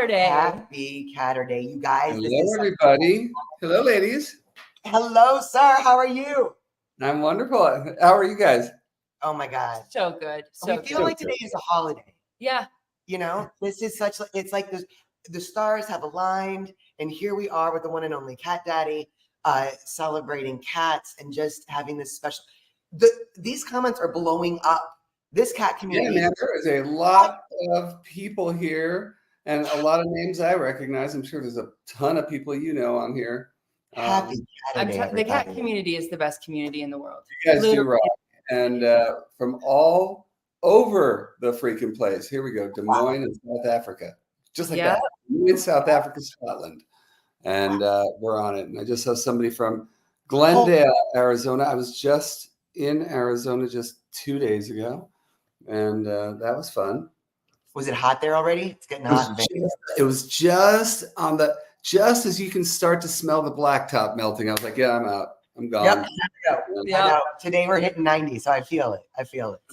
Caturday. Happy Caturday, you guys. Hello, everybody. Hello, ladies. Hello, sir. How are you? I'm wonderful. How are you guys? Oh my God. So good. So We feel like today is a holiday. Yeah. You know, this is such, it's like the stars have aligned, and here we are with the one and only Cat Daddy, celebrating cats and just having this special. These comments are blowing up. This cat community. Yeah, man, there is a lot of people here and a lot of names I recognize. I'm sure there's a ton of people you know on here. Happy Caturday, the cat community is the best community in the world. You guys do rock. And from all over the freaking place. Here we go. Des Moines in South Africa. Just like that. In South Africa, Scotland. And we're on it. And I just saw somebody from Glendale, Arizona. I was just in Arizona just 2 days ago. And that was fun. Was it hot there already? It's getting hot. It was just on just as you can start to smell the blacktop melting. I was like, yeah, I'm out. I'm gone. Yep. Today we're hitting 90, so I feel it.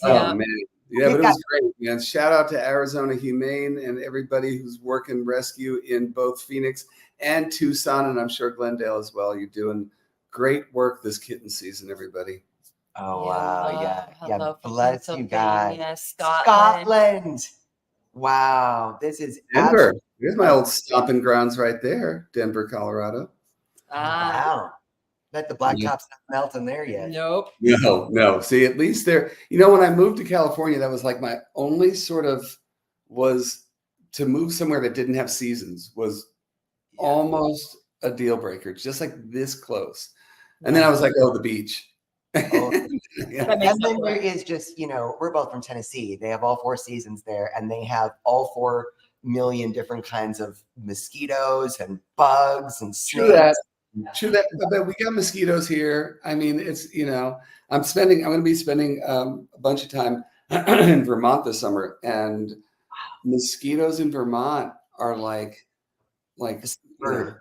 Oh, man. Yeah, but it was great, man. Shout out to Arizona Humane and everybody who's working rescue in both Phoenix and Tucson, and I'm sure Glendale as well. You're doing great work this kitten season, everybody. Oh, wow. Yeah. Bless you guys. Scotland. Wow. This is Denver. Here's my old stomping grounds right there. Denver, Colorado. Wow. Bet the blacktop's not melting there yet. Nope. No. See, at least there, when I moved to California, that was like my only sort of was to move somewhere that didn't have seasons was almost a deal breaker, just like this close. And then I was like, the beach. And then there is just, we're both from Tennessee. They have all 4 seasons there, and they have all 4 million different kinds of mosquitoes and bugs and snakes. True that. But we got mosquitoes here. I mean, it's, I'm going to be spending a bunch of time in Vermont this summer, and mosquitoes in Vermont are like exactly.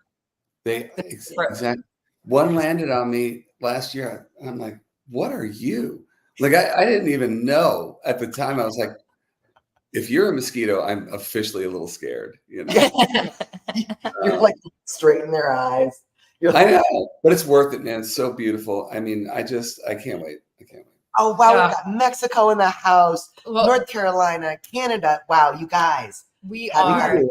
One landed on me last year, and I'm like, what are you? Like, I didn't even know at the time. I was like, if you're a mosquito, I'm officially a little scared. You're like straight in their eyes. I know, but it's worth it, man. It's so beautiful. I mean, I can't wait. Oh, wow. We got Mexico in the house, North Carolina, Canada. Wow, you guys. We are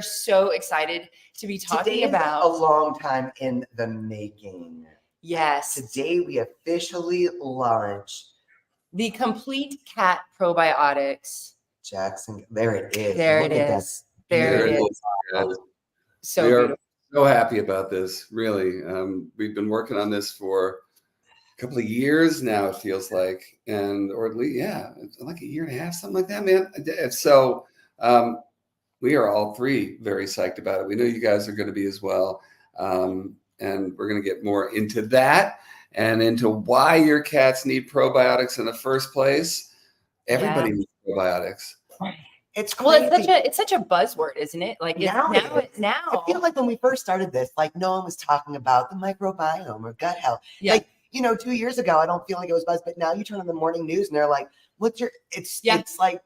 so excited to be talking about a long time in the making. Yes. Today we officially launch the Complete Cat Probiotics. Jackson, there it is. There it is. There it is. So we beautiful. are so happy about this. Really, we've been working on this for a couple of years now. It feels like, or at least, like a year and a half, something like that, man. So we are all 3 very psyched about it. We know you guys are going to be as well, and we're going to get more into that and into why your cats need probiotics in the first place. Everybody needs probiotics. It's crazy. It's such a buzzword, isn't it? Like now. I feel like when we first started this, like no one was talking about the microbiome or gut health. Yeah. Like 2 years ago, I don't feel like it was buzz, but now you turn on the morning news and they're like, It's like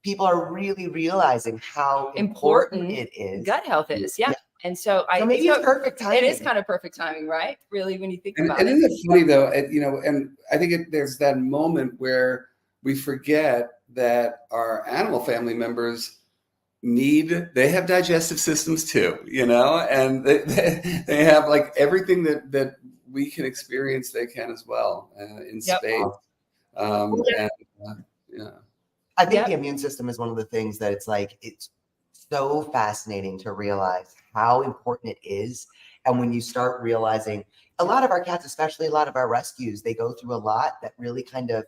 people are really realizing how important it is. Gut health is, And so maybe it's perfect timing. It is kind of perfect timing, right? Really, when you think about it. And isn't it funny though? And I think there's that moment where we forget that our animal family members they have digestive systems too, and they have like everything that we can experience, they can as well in space. I think the immune system is one of the things that it's so fascinating to realize how important it is. And when you start realizing a lot of our cats, especially a lot of our rescues, they go through a lot that really kind of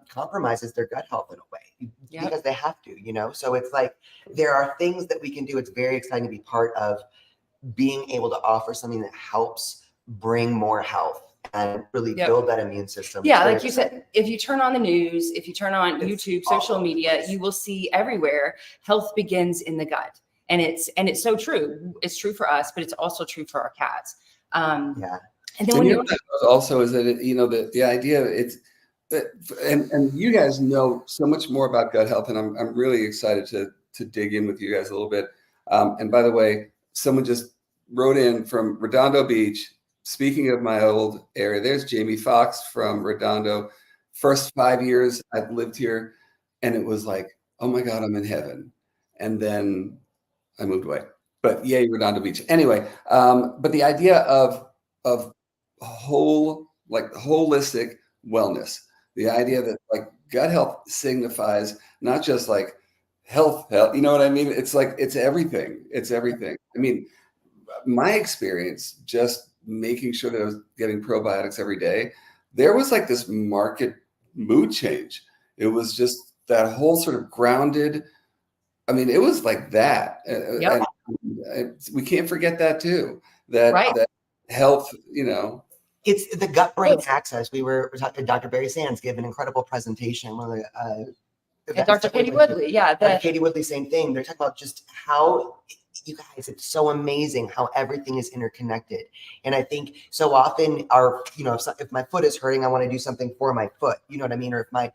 compromises their gut health in a way because they have to, so it's like there are things that we can do. It's very exciting to be part of being able to offer something that helps bring more health and really build that immune system. Like you said, if you turn on the news, if you turn on YouTube, social media, you will see everywhere health begins in the gut. And it's so true. It's true for us, but it's also true for our cats. And then also is that the idea and you guys know so much more about gut health, and I'm really excited to dig in with you guys a little bit. And by the way, someone just wrote in from Redondo Beach. Speaking of my old area, there's Jamie Fox from Redondo. First 5 years I've lived here, and it was like, oh my God, I'm in heaven. And then I moved away. But yay, Redondo Beach. Anyway, but the idea of holistic wellness, the idea that like gut health signifies not just like health, you know what I mean? It's like, it's everything. It's everything. I mean, my experience just making sure that I was getting probiotics every day, there was like this market mood change. It was just that whole sort of grounded, I mean, it was like that. Yep. And we can't forget that too, that health, you know. It's the gut-brain axis. We were talking, Dr. Barry Sands gave an incredible presentation. One of the And Dr. Katie Woodley, Dr. Katie Woodley, same thing. They're talking about just how, you guys, it's so amazing how everything is interconnected. And I think so often our, you know, if my foot is hurting, I want to do something for my foot, you know what I mean? Or and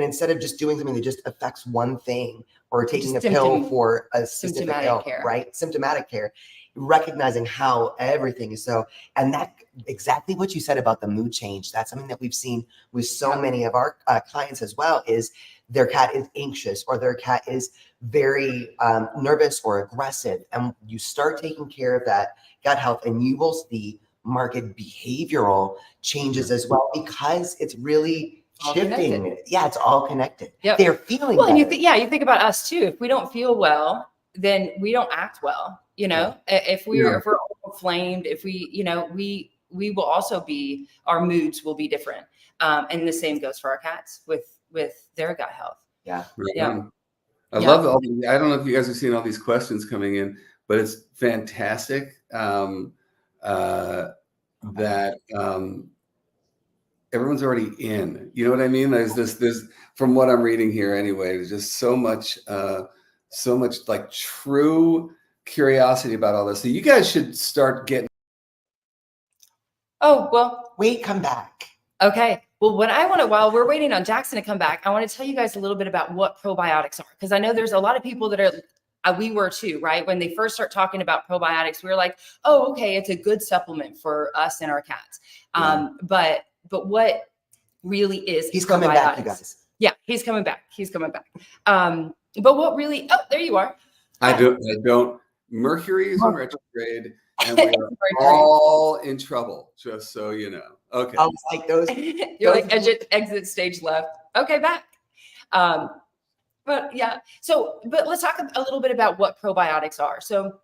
instead of just doing something that just affects one thing or taking a pill for a specific ill, right? Symptomatic care, recognizing how everything is so, and that exactly what you said about the mood change. That's something that we've seen with so many of our clients as well, is their cat is anxious or their cat is very nervous or aggressive. And you start taking care of that gut health and you will see market behavioral changes as well, because it's really shifting. Yeah, it's all connected. Yep. They're feeling well, better. and you think about us too. If we don't feel well, then we don't act well. You know, if we're inflamed, if we, you know, we will also be, our moods will be different. And the same goes for our cats with their gut health. Yeah. Yeah. I love all the, I don't know if you guys have seen all these questions coming in, but it's fantastic that everyone's already in. You know what I mean? There's from what I'm reading here anyway, there's just so much like true curiosity about all this. So you guys should start getting. Oh, well, wait, come back. Okay. Well, what I want to, while we're waiting on Jackson to come back, I want to tell you guys a little bit about what probiotics are, because I know there's a lot of people that are, we were too, right? When they first start talking about probiotics, we were like, oh, okay, it's a good supplement for us and our cats. But what really is He's coming back, you guys. Yeah, he's coming back. He's coming back. But what really, oh, there you are. I don't. Mercury is in retrograde, and we are all in trouble, just so you know. Okay. I was like those. You're like exit stage left. Okay, back. But yeah, but let's talk a little bit about what probiotics are. So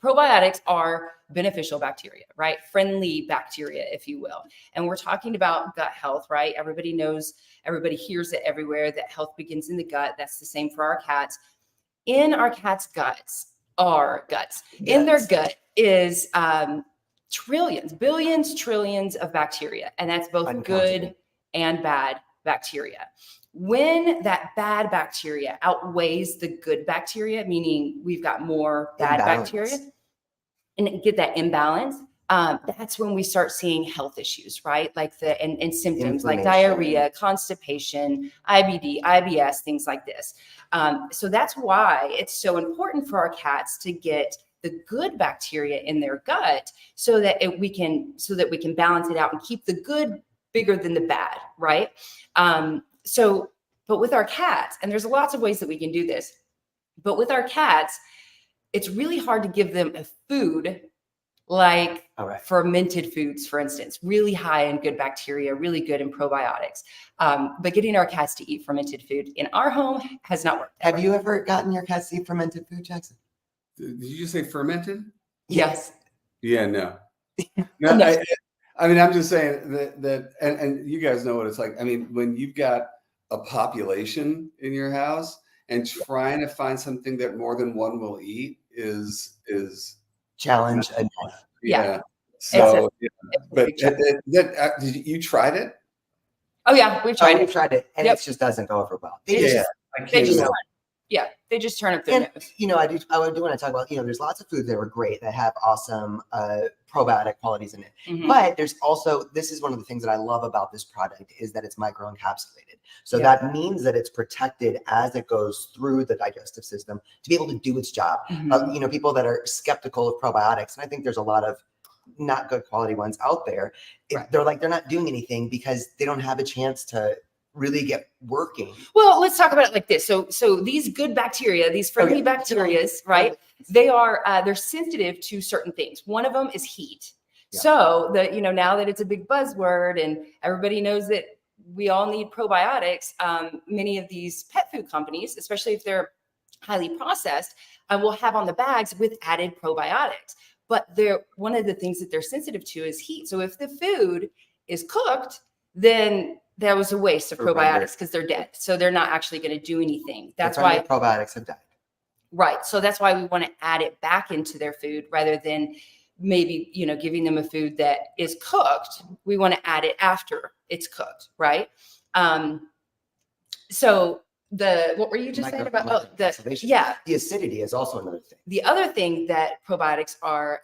probiotics are beneficial bacteria, right? Friendly bacteria, if you will. And we're talking about gut health, right? Everybody knows, everybody hears it everywhere, that health begins in the gut. That's the same for our cats. In our cats' guts, in their gut is trillions, billions, trillions of bacteria. And that's both good and bad bacteria. When that bad bacteria outweighs the good bacteria, meaning we've got more bad bacteria and get that imbalance, that's when we start seeing health issues, right? Like and symptoms like diarrhea, constipation, IBD, IBS, things like this. So that's why it's so important for our cats to get the good bacteria in their gut so that we can balance it out and keep the good bigger than the bad, right? But with our cats, and there's lots of ways that we can do this, but with our cats, it's really hard to give them a food like fermented foods, for instance, really high in good bacteria, really good in probiotics. But getting our cats to eat fermented food in our home has not worked. Have you ever gotten your cats to eat fermented food, Jackson? Did you just say fermented? Yes. Yeah, no. No. I mean, I'm just saying that and you guys know what it's like. I mean, when you've got a population in your house and trying to find something that more than one will eat is challenge enough. Yeah. So, but you tried it? Oh yeah, we've tried it. We've tried it, and it just doesn't go over well. They just Yeah, they just turn up their And, nose. you know, I do want to talk about, you know, there's lots of foods that are great that have awesome probiotic qualities in it. Mhm. But there's also, this is one of the things that I love about this product is that it's microencapsulated. So Yeah. that means that it's protected as it goes through the digestive system to be able to do its job. Mhm. You know, people that are skeptical of probiotics, and I think there's a lot of not good quality ones out there. Right. They're like, they're not doing anything because they don't have a chance to really get working. Well, let's talk about it like this. So these good bacteria, these friendly bacteria, right? They are they're sensitive to certain things. One of them is heat. Yeah. So now that it's a big buzzword and everybody knows that we all need probiotics, many of these pet food companies, especially if they're highly processed, will have on the bags with added probiotics. But one of the things that they're sensitive to is heat. So if the food is cooked, then that was a waste of probiotics because they're dead. So they're not actually going to do anything. That's why probiotics have died. Right. So that's why we want to add it back into their food rather than maybe, giving them a food that is cooked. We want to add it after it's cooked. Right. So what were you just saying about? The acidity is also another thing. The other thing that probiotics are,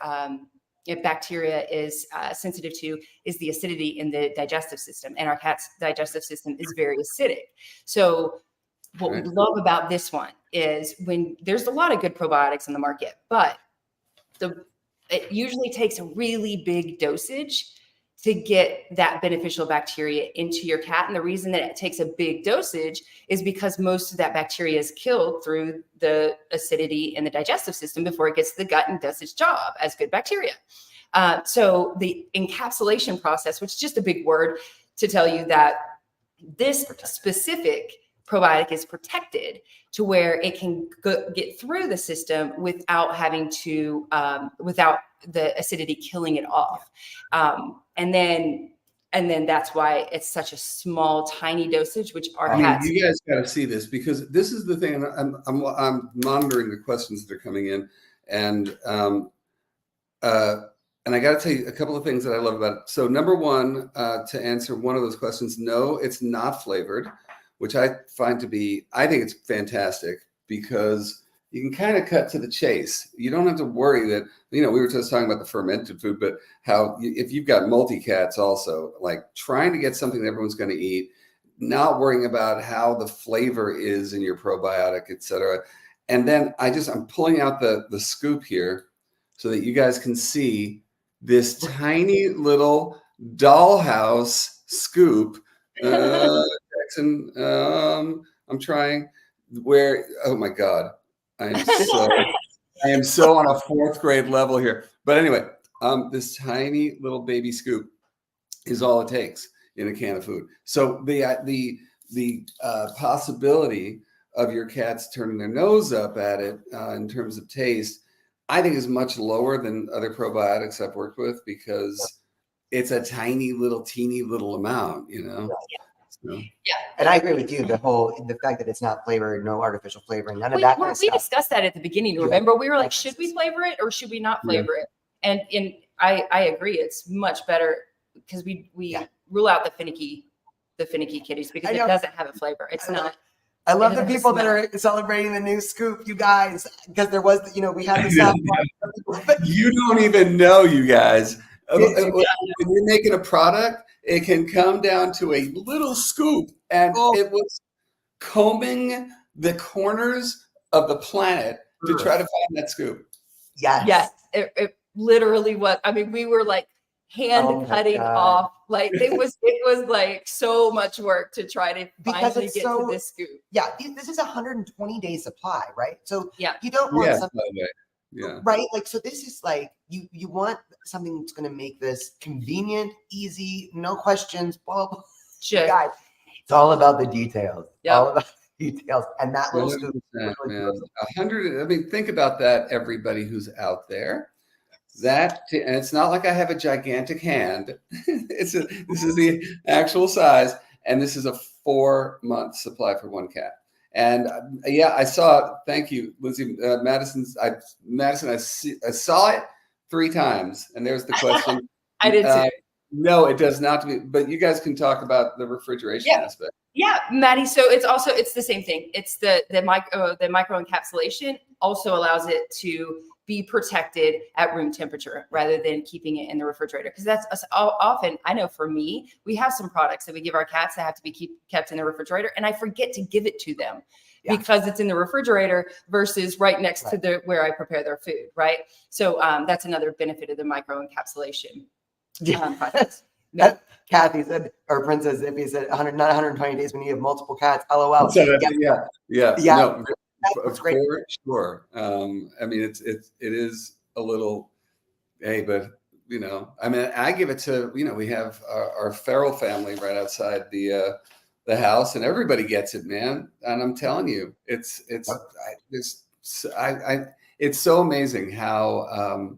if bacteria is sensitive to, is the acidity in the digestive system. And our cat's digestive system is very acidic. So what we love about this one is when there's a lot of good probiotics in the market, but it usually takes a really big dosage to get that beneficial bacteria into your cat. And the reason that it takes a big dosage is because most of that bacteria is killed through the acidity in the digestive system before it gets to the gut and does its job as good bacteria. So the encapsulation process, which is just a big word to tell you that this specific probiotic is protected to where it can get through the system without having to, without the acidity killing it off. And then that's why it's such a small, tiny dosage, which our cats. You guys got to see this because this is the thing. I'm monitoring the questions that are coming in, and I got to tell you a couple of things that I love about it. So number one, to answer one of those questions, no, it's not flavored, which I find I think it's fantastic because you can kind of cut to the chase. You don't have to worry that, we were just talking about the fermented food, but how if you've got multi-cats also, like trying to get something that everyone's going to eat, not worrying about how the flavor is in your probiotic, et cetera. And then I'm pulling out the scoop here so that you guys can see this tiny little dollhouse scoop. Jackson, I'm trying oh my God. I am so on a 4th grade level here. But anyway, this tiny little baby scoop is all it takes in a can of food. So the possibility of your cats turning their nose up at it in terms of taste, I think is much lower than other probiotics I've worked with because it's a teeny little amount, Yeah. So. Yeah, and I agree with you. The fact that it's not flavored, no artificial flavoring, none of that kind of we stuff. discussed that at the beginning. Remember, we were like, should we flavor it or should we not flavor it? And I agree, it's much better because we rule out the finicky kitties because it doesn't have a flavor. It's not. I love the people that are celebrating the new scoop, you guys, because there was, we had this. You don't even know, you guys. When you're making a product, it can come down to a little scoop, and it was combing the corners of the planet to try to find that scoop. Yes. It literally was. I mean, we were like hand cutting off. Like it was like so much work to try to finally get to this scoop. Yeah, this is a 120-day supply, right? So you don't want something. Yeah. Right. Like, so this is like, you want something that's going to make this convenient, easy, no questions, blah, blah. Sure. Guys, it's all about the details. Yep. All about the details. And that little scoop. Man. 100. I mean, think about that, everybody who's out there. And it's not like I have a gigantic hand. This is the actual size. And this is a 4-month supply for one cat. And I saw. Thank you, Lindsay. Madison. I saw it 3 times, and there's the question. I did too. No, it does not. But you guys can talk about the refrigeration aspect. Yeah, Maddie. So it's the same thing. It's the micro encapsulation also allows it to be protected at room temperature rather than keeping it in the refrigerator. Because that's often, I know for me, we have some products that we give our cats that have to be kept in the refrigerator, and I forget to give it to them because it's in the refrigerator versus right next to where I prepare their food. Right. So that's another benefit of the micro encapsulation process. Kathy said, or Princess Zippy said, 100, not 120 days when you have multiple cats. LOL. So yeah. No, That's for great. sure. I mean, it is a little, hey, but you know, I mean, I give it to, you know, we have our feral family right outside the house, and everybody gets it, man. And I'm telling you, it's so amazing how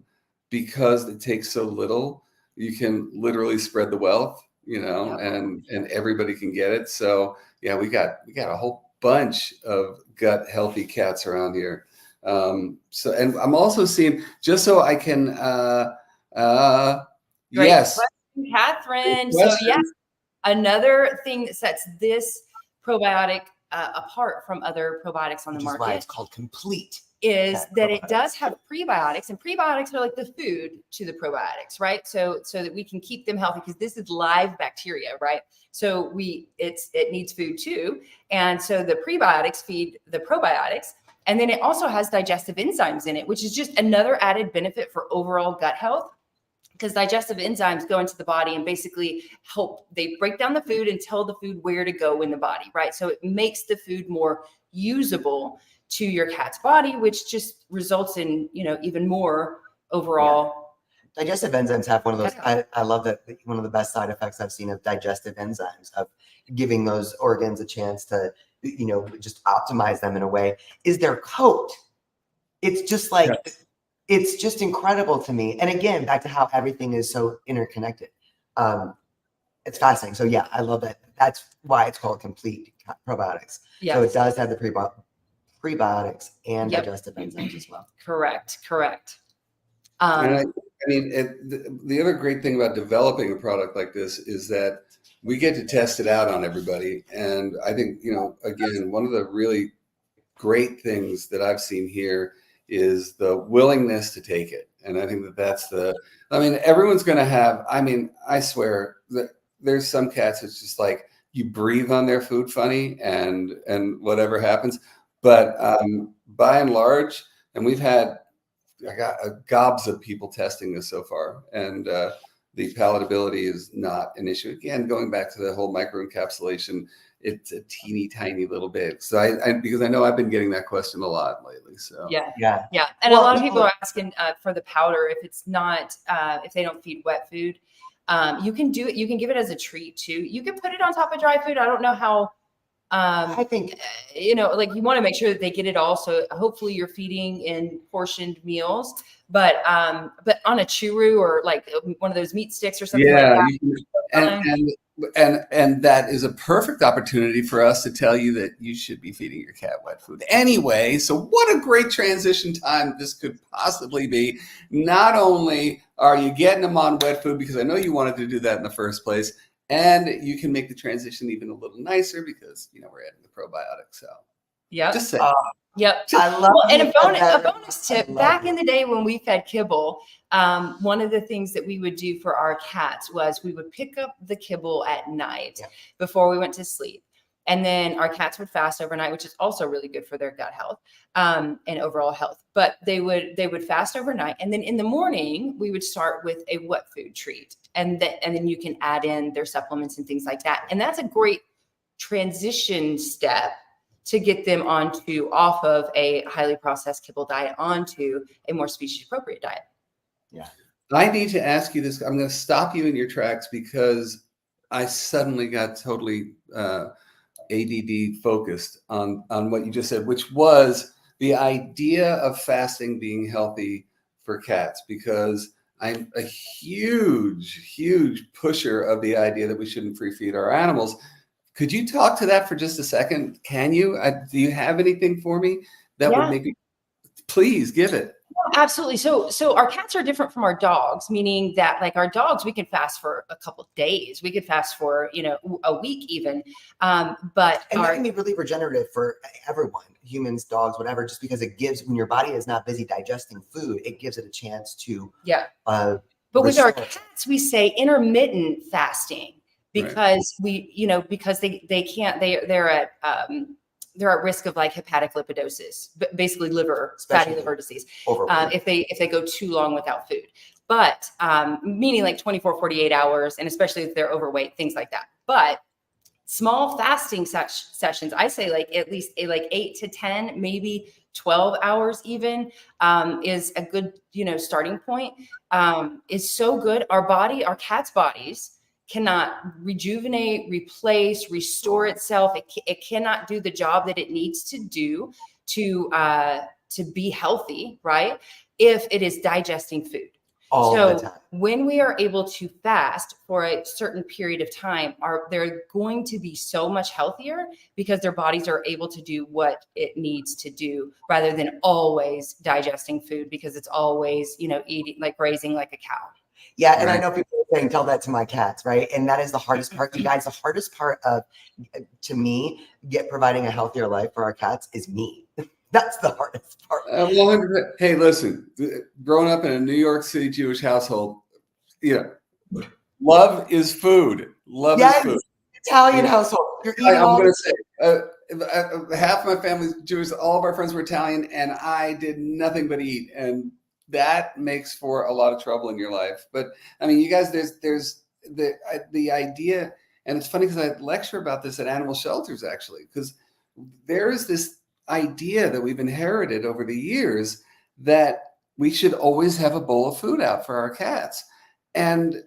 because it takes so little, you can literally spread the wealth, you know, and everybody can get it. So yeah, we got a whole bunch of gut healthy cats around here. So, and I'm also seeing, just so I can, yes, question, Catherine. So yes, another thing that sets this probiotic apart from other probiotics on the market, why it's called Complete, is that it does have prebiotics, and prebiotics are like the food to the probiotics, right? So that we can keep them healthy, because this is live bacteria, right? So it needs food too. And so the prebiotics feed the probiotics. And then it also has digestive enzymes in it, which is just another added benefit for overall gut health, because digestive enzymes go into the body and basically they break down the food and tell the food where to go in the body, right? So it makes the food more usable to your cat's body, which just results in, you know, even more overall. Digestive enzymes have one of those, I love that, one of the best side effects I've seen of digestive enzymes, of giving those organs a chance to, you know, just optimize them in a way, is their coat. It's just like, it's just incredible to me. And again, back to how everything is so interconnected. It's fascinating. So yeah, I love that. That's why it's called Complete Probiotics. So it does have the prebiotics and digestive enzymes as well. Correct. And I mean, the other great thing about developing a product like this is that we get to test it out on everybody. And I think, you know, again, one of the really great things that I've seen here is the willingness to take it. And I think I mean, everyone's going to have, I mean, I swear that there's some cats, it's just like you breathe on their food funny and whatever happens. But by and large, and I got gobs of people testing this so far, and the palatability is not an issue. Again, going back to the whole microencapsulation, it's a teeny tiny little bit. So because I know I've been getting that question a lot lately. So yeah. And a lot of people are asking for the powder if it's not if they don't feed wet food. You can do it. You can give it as a treat too. You can put it on top of dry food. I don't know how. I think, you know, like you want to make sure that they get it all. So hopefully you're feeding in portioned meals, but on a churu or like one of those meat sticks or something like that. And that is a perfect opportunity for us to tell you that you should be feeding your cat wet food anyway. So what a great transition time this could possibly be. Not only are you getting them on wet food, because I know you wanted to do that in the first place, and you can make the transition even a little nicer because, you know, we're adding the probiotic. So just say. I love and a bonus tip, back in the day when we fed kibble, one of the things that we would do for our cats was we would pick up the kibble at night before we went to sleep. And then our cats would fast overnight, which is also really good for their gut health and overall health. But they would fast overnight. And then in the morning, we would start with a wet food treat. And then you can add in their supplements and things like that. And that's a great transition step to get them off of a highly processed kibble diet onto a more species appropriate diet. Yeah. I need to ask you this. I'm going to stop you in your tracks because I suddenly got totally ADD focused on what you just said, which was the idea of fasting being healthy for cats, because I'm a huge pusher of the idea that we shouldn't free feed our animals. Could you talk to that for just a second? Can you? Do you have anything for me that would make me? Please give it. Absolutely. So our cats are different from our dogs, meaning that like our dogs, we can fast for a couple of days. We could fast for, a week even. But And that can be really regenerative for everyone, humans, dogs, whatever, just because it gives, when your body is not busy digesting food, it gives it a chance to but with our restore. cats, we say intermittent fasting Right. because because they can't, they're at risk of like hepatic lipidosis, basically fatty Especially liver disease, overweight. if they go too long without food. But meaning like 24, 48 hours, and especially if they're overweight, things like that. But small fasting sessions, I say like at least like 8 to 10, maybe 12 hours even, is a good, starting point. Is so good. Our cats' bodies cannot rejuvenate, replace, restore itself. It cannot do the job that it needs to do to be healthy, right? If it is digesting food. All the time. When we are able to fast for a certain period of time, they're going to be so much healthier because their bodies are able to do what it needs to do rather than always digesting food because it's always, eating, like grazing like a cow. Yeah, and I know people are saying, tell that to my cats, right? And that is the hardest part, you guys. The hardest part of, to me, providing a healthier life for our cats is me. That's the hardest part. Hey, listen, growing up in a New York City Jewish household, love is food. Love is food. Italian household. You're eating I'm going to say, half my family's Jewish, all of our friends were Italian, and I did nothing but eat. And that makes for a lot of trouble in your life. But I mean, you guys, there's the idea, and it's funny because I lecture about this at animal shelters actually, because there is this idea that we've inherited over the years that we should always have a bowl of food out for our cats. And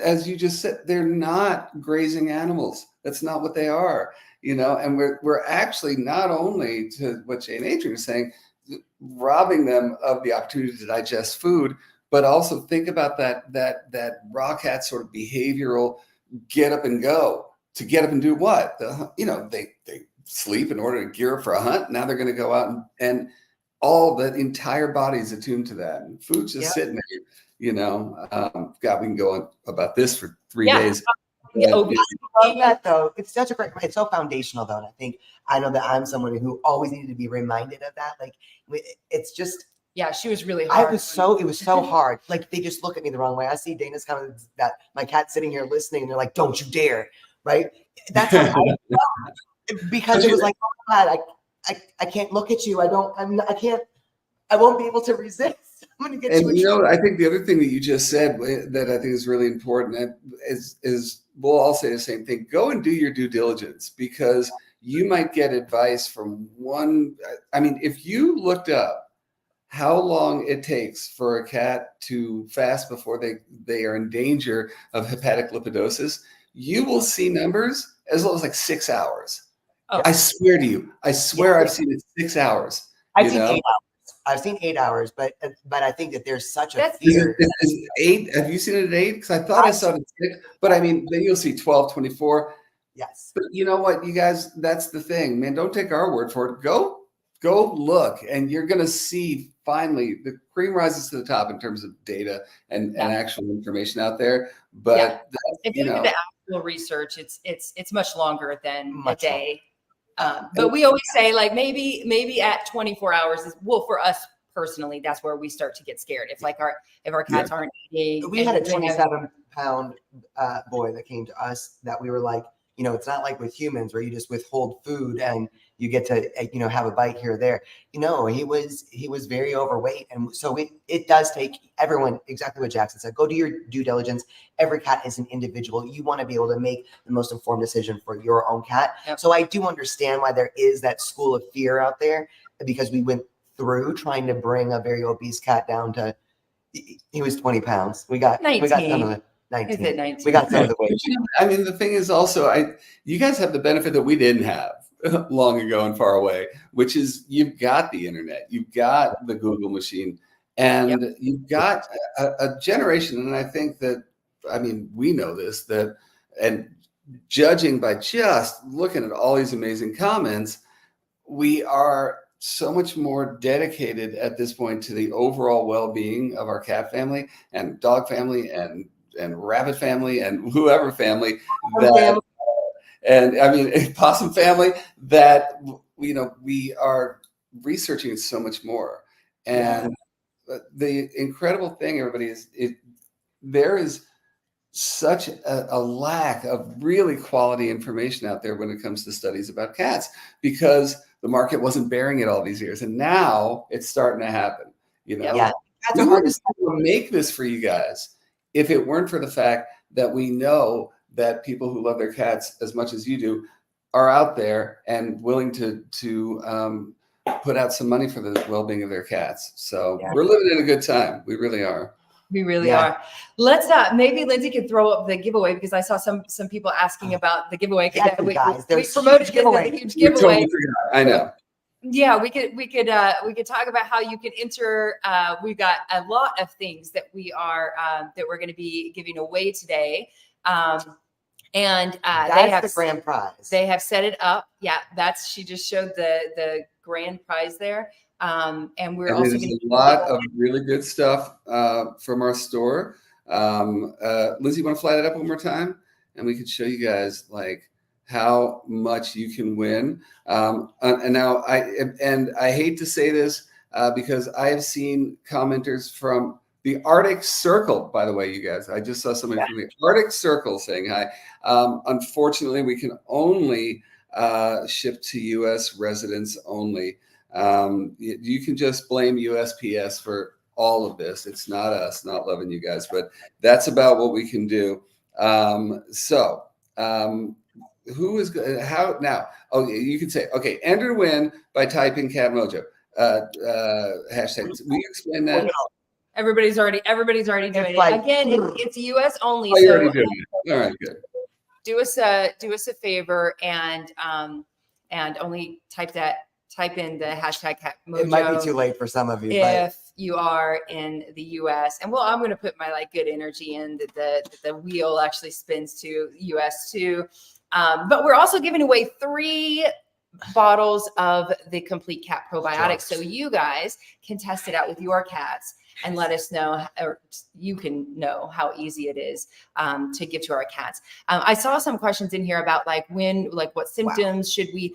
as you just said, they're not grazing animals. That's not what they are, and we're actually not only, to what Jay and Adrian are saying, robbing them of the opportunity to digest food, but also think about that raw cat sort of behavioral get up and go. To get up and do what? They sleep in order to gear up for a hunt. Now they're going to go out and all the entire body's attuned to that. And food's just sitting there, God, we can go on about this for 3 days. That though, it's such a great, it's so foundational though. And I know that I'm someone who always needed to be reminded of that. Like it's just, she was really hard. It was so hard. Like they just look at me the wrong way. I see Dana's comments that my cat's sitting here listening and they're like, don't you dare. Right. That's how I felt. Because it was like, oh God, I can't look at you. I won't be able to resist. I'm going to get you. I think the other thing that you just said that I think is really important is we'll all say the same thing. Go and do your due diligence, because you might get advice from one. I mean, if you looked up how long it takes for a cat to fast before they are in danger of hepatic lipidosis, you will see numbers as low as like 6 hours. Oh. I swear to you. I've seen it 6 hours. I've seen 8 hours. I've seen 8 hours, but I think that there's such a fear. Is 8? Have you seen it at 8? Because I thought I saw it at 6, but I mean, then you'll see 12, 24. Yes. But you know what, you guys, that's the thing, man. Don't take our word for it. Go look, and you're going to see finally the cream rises to the top in terms of data and actual information out there. But if you do the actual research, it's much longer than a day. But we always say like maybe at 24 hours is, well, for us personally, that's where we start to get scared. If our cats aren't eating. We had a 27-pound boy that came to us that we were like, it's not like with humans where you just withhold food and you get to, have a bite here or there. He was very overweight. And so it does take everyone, exactly what Jackson said, go do your due diligence. Every cat is an individual. You want to be able to make the most informed decision for your own cat. Yep. So I do understand why there is that school of fear out there, because we went through trying to bring a very obese cat down to, he was 20 pounds. We got 19. Some of the 19. Is it 19? We got some of the weight. I mean, the thing is also, you guys have the benefit that we didn't have long ago and far away, which is you've got the internet, you've got the Google machine, and you've got a generation. And I think that, we know this, and judging by just looking at all these amazing comments, we are so much more dedicated at this point to the overall well-being of our cat family and dog family and rabbit family and whoever family that, and I mean possum family, that we are researching so much more. And the incredible thing, everybody, is there is such a lack of really quality information out there when it comes to studies about cats, because the market wasn't bearing it all these years, and now it's starting to happen. Cats We are hard wouldn't to make this for you guys if it weren't for the fact that we know that people who love their cats as much as you do are out there and willing to put out some money for the well-being of their cats. So we're living in a good time. We really are. We really are. Let's maybe Lindsay could throw up the giveaway, because I saw some people asking about the giveaway. guys, we there's promoted huge giveaway. the huge We totally giveaway. forgot. I know. Yeah, we could talk about how you can enter. We've got a lot of things that we're going to be giving away today. That's They have the grand prize. They have set it up. Yeah, she just showed the grand prize there. And we're also there's a lot of really good stuff from our store. Lindsay, you want to fly that up one more time, and we can show you guys like how much you can win. And now I hate to say this because I have seen commenters from the Arctic Circle. By the way, you guys, I just saw somebody from the Arctic Circle saying hi. Unfortunately, we can only ship to U.S. residents only. You can just blame USPS for all of this. It's not us not loving you guys, but that's about what we can do. Who is how now? Oh, you can say, okay, enter to win by typing Cat Mojo hashtag. Will you explain that? everybody's already doing it. Like, Again, it's US only. Oh, you're So already doing it. All right, good. do us a favor and only type in the hashtag Cat Mojo. It might be too late for some of you. If you are in the US, and I'm going to put my good energy in that the wheel actually spins to US too. But we're also giving away 3 bottles of the Complete Cat Probiotics. So you guys can test it out with your cats and let us know, or you can know how easy it is to give to our cats. I saw some questions in here about what symptoms should we.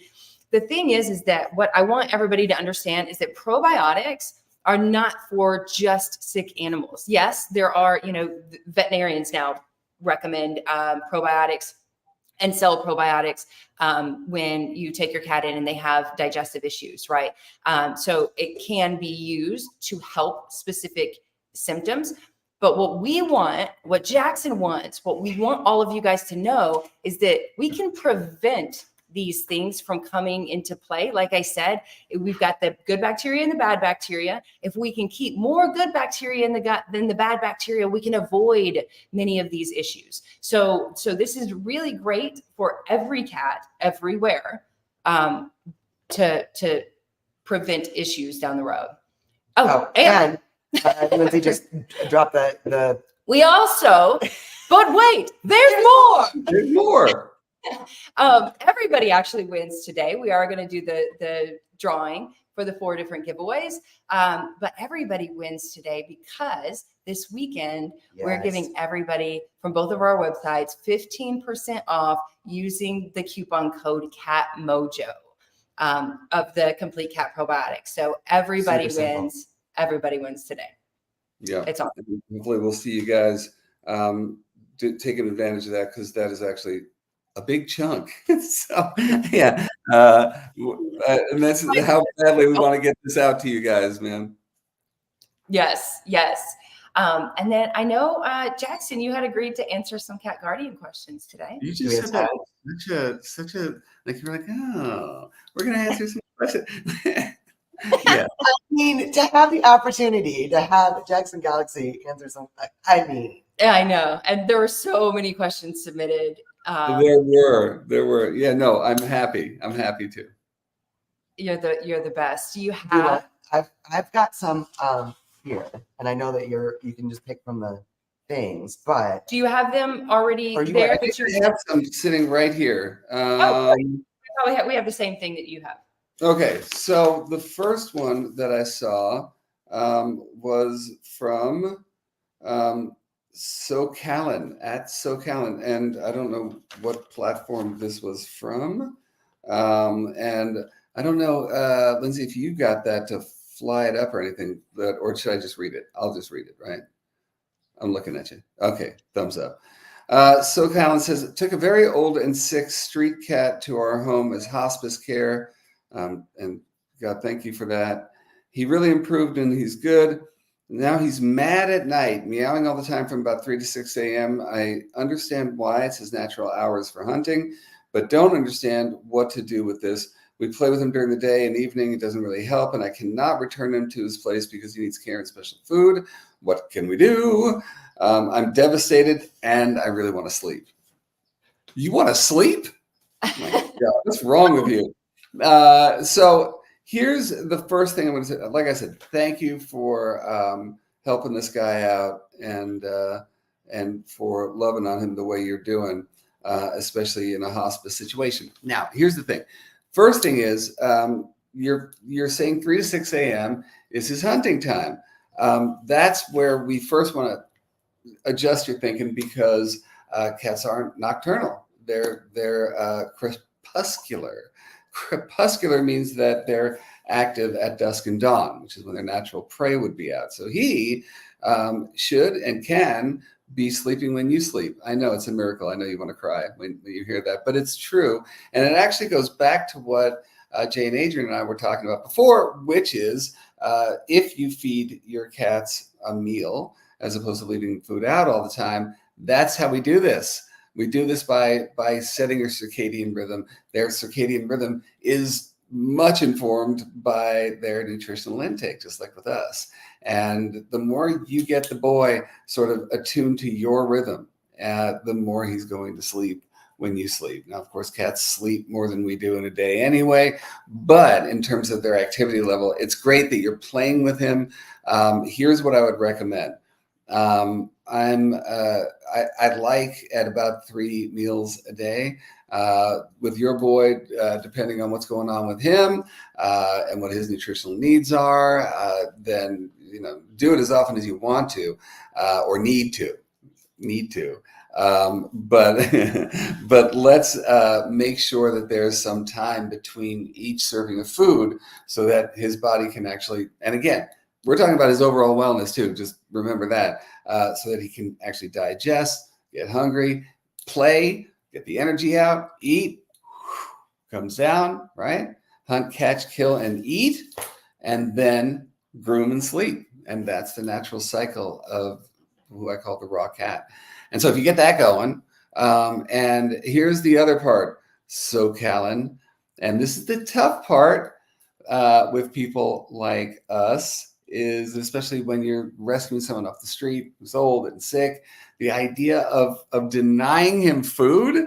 The thing is that what I want everybody to understand is that probiotics are not for just sick animals. Yes, there are, veterinarians now recommend probiotics and sell probiotics when you take your cat in and they have digestive issues, right? So it can be used to help specific symptoms. But what Jackson wants, what we want all of you guys to know is that we can prevent these things from coming into play. Like I said, we've got the good bacteria and the bad bacteria. If we can keep more good bacteria in the gut than the bad bacteria, we can avoid many of these issues. So this is really great for every cat everywhere to prevent issues down the road. And Lindsay just dropped the. We also, but wait, there's more. There's more. Everybody actually wins today. We are going to do the drawing for the 4 different giveaways. But everybody wins today because this weekend we're giving everybody from both of our websites 15% off using the coupon code Cat Mojo of the Complete Cat Probiotics. So everybody wins. Everybody wins today. Yeah, it's on. Hopefully, we'll see you guys taking advantage of that, because that is actually a big chunk. So yeah, and that's how badly we want to get this out to you guys, man. Yes. And then I know Jackson, you had agreed to answer some Cat Guardian questions today. You just said that such a like you're like, oh, we're gonna answer some questions. Yeah. I mean, to have the opportunity to have Jackson Galaxy answer some. Yeah, I know, and there were so many questions submitted. There were. Yeah, no, I'm happy. I'm happy to. You're the best. Do you have? I've got some here, and I know that you can just pick from the things, but do you have them already there? I have some sitting right here. We have the same thing that you have. Okay, so the first one that I saw was from SoCallan at SoCallan, and I don't know what platform this was from, and I don't know, Lindsay, if you got that to fly it up or anything, or should I just read it? I'll just read it, right? I'm looking at you. Okay, thumbs up. SoCallan says, took a very old and sick street cat to our home as hospice care. And God, thank you for that. He really improved and he's good. Now he's mad at night, meowing all the time from about 3 to 6 a.m. I understand why it's his natural hours for hunting, but don't understand what to do with this. We play with him during the day and evening. It doesn't really help, and I cannot return him to his place because he needs care and special food. What can we do? I'm devastated, and I really want to sleep. You want to sleep? My God, what's wrong with you? So here's the first thing I'm going to say. Like I said, thank you for helping this guy out and for loving on him the way you're doing, especially in a hospice situation. Now, here's the thing. First thing is you're saying 3 to 6 a.m. is his hunting time. That's where we first want to adjust your thinking, because cats aren't nocturnal. They're crepuscular. Crepuscular means that they're active at dusk and dawn, which is when their natural prey would be out. So he should and can be sleeping when you sleep. I know it's a miracle. I know you want to cry when you hear that, but it's true. And it actually goes back to what Jay and Adrian and I were talking about before, which is if you feed your cats a meal, as opposed to leaving food out all the time, that's how we do this. We do this by setting your circadian rhythm. Their circadian rhythm is much informed by their nutritional intake, just like with us. And the more you get the boy sort of attuned to your rhythm, the more he's going to sleep when you sleep. Now, of course, cats sleep more than we do in a day anyway, but in terms of their activity level, it's great that you're playing with him. Here's what I would recommend. I'd like at about 3 meals a day. With your boy, depending on what's going on with him and what his nutritional needs are, then do it as often as you want to or need to. But let's make sure that there's some time between each serving of food so that his body can actually, and again, we're talking about his overall wellness too. Just remember that, so that he can actually digest, get hungry, play, get the energy out, eat, comes down, right? Hunt, catch, kill, and eat, and then groom and sleep. And that's the natural cycle of who I call the raw cat. And so if you get that going, and here's the other part, SoCallan, and this is the tough part with people like us, is especially when you're rescuing someone off the street who's old and sick, the idea of denying him food,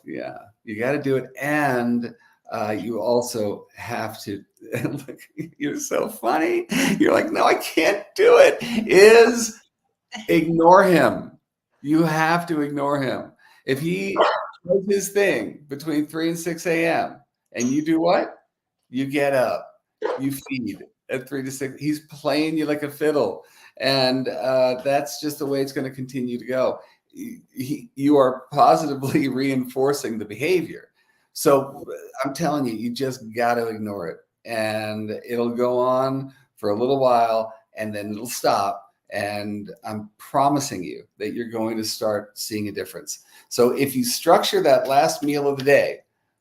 yeah, you got to do it. And you also have to, look, you're so funny. You're like, no, I can't do it, is ignore him. You have to ignore him. If he does his thing between 3 and 6 a.m. and you do what? You get up, you feed at 3 to 6. He's playing you like a fiddle. And that's just the way it's going to continue to go. You are positively reinforcing the behavior. So I'm telling you, you just got to ignore it. And it'll go on for a little while, and then it'll stop. And I'm promising you that you're going to start seeing a difference. So if you structure that last meal of the day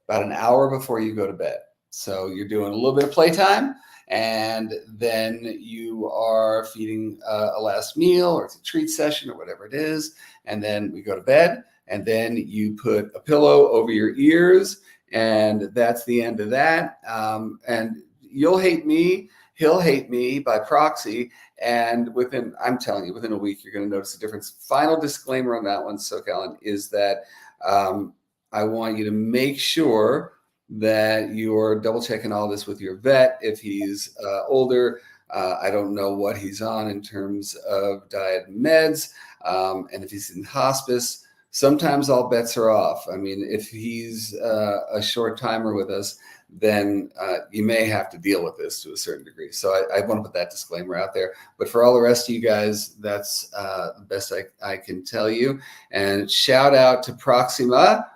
about an hour before you go to bed, so you're doing a little bit of playtime, and then you are feeding a last meal, or it's a treat session or whatever it is, and then we go to bed, and then you put a pillow over your ears, and that's the end of that. And you'll hate me, he'll hate me by proxy, and I'm telling you, within a week, you're going to notice a difference. Final disclaimer on that one, SoCallan, is that I want you to make sure that you're double checking all this with your vet. If he's older, I don't know what he's on in terms of diet and meds. And if he's in hospice, sometimes all bets are off. I mean, if he's a short timer with us, then you may have to deal with this to a certain degree. So I want to put that disclaimer out there. But for all the rest of you guys, that's the best I can tell you. And shout out to Proxima,